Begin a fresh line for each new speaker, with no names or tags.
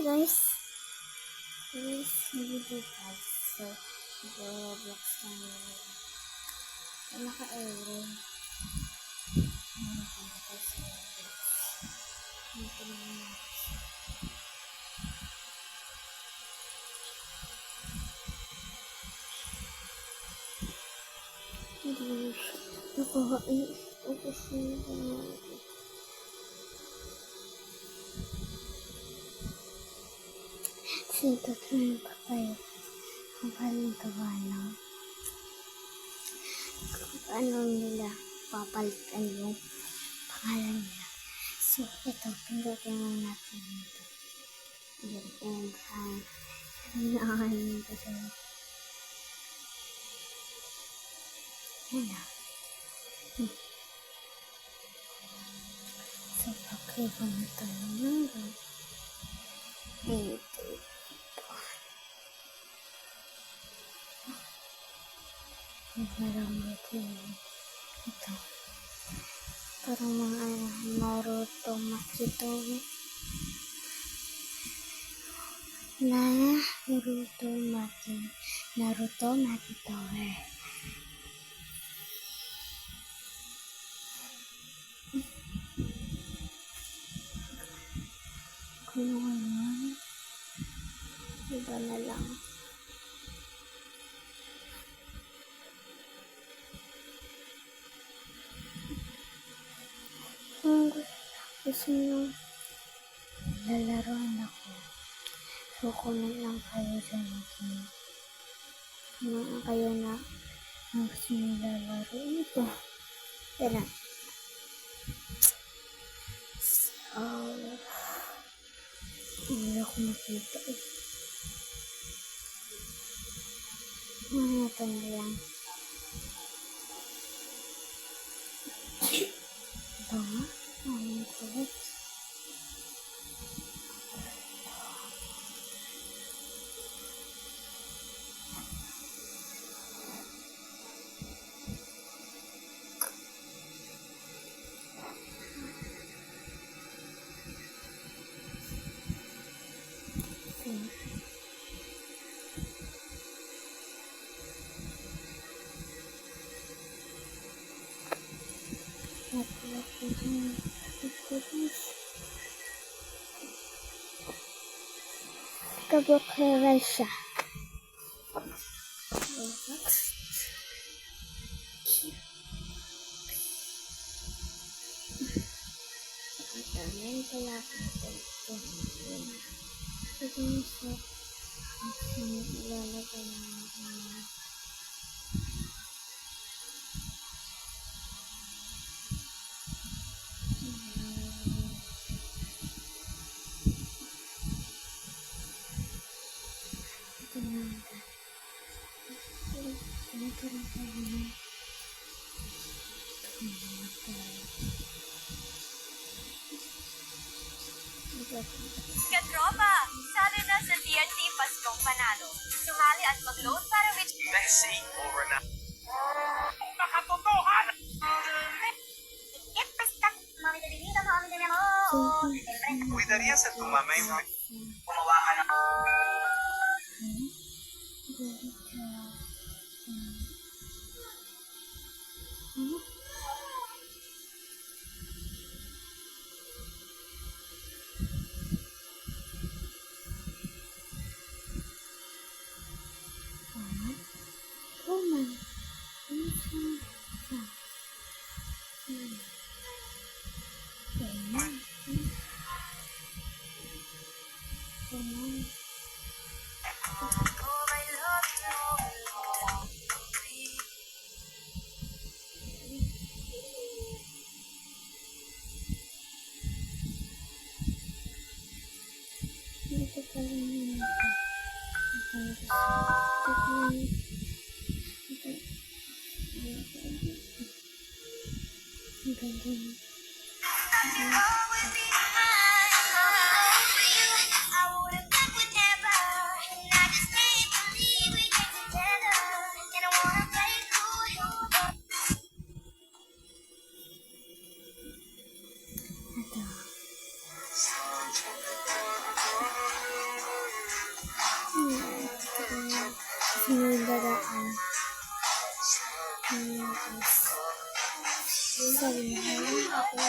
guys. Video guys. So, Roblox tayo. Naka-aero. Dito naman natin. Nakahain. Ito tayo papayag kung paano gawa ng kung paano nila papalitan yung pangalan nila. So, ito, pindutin lang natin ito. And, nakakain ito sa yan na. So, pag-click ko na ito yung dito. Parang ito. Parang mga Naruto Makito. Naruto Makito. Kung ano, iba na lang. Gusto nyo lalaroan ako, so comment lang kayo sa akin kung kayo na gusto nyo lalaro ito. Pero so hindi ako nakita ito na lang. Ito nga ito. Kabukera siya. Ayan pala ito. Ito yung set. Ilalagay naman.
Katropa, sali na sa TNT Paskong Panalo. Sumali at mag-load para reach
Messi o Ronaldo. Makatotohan! Cuidarías a tu mamá y gumawa ka ng
Sabi na ako.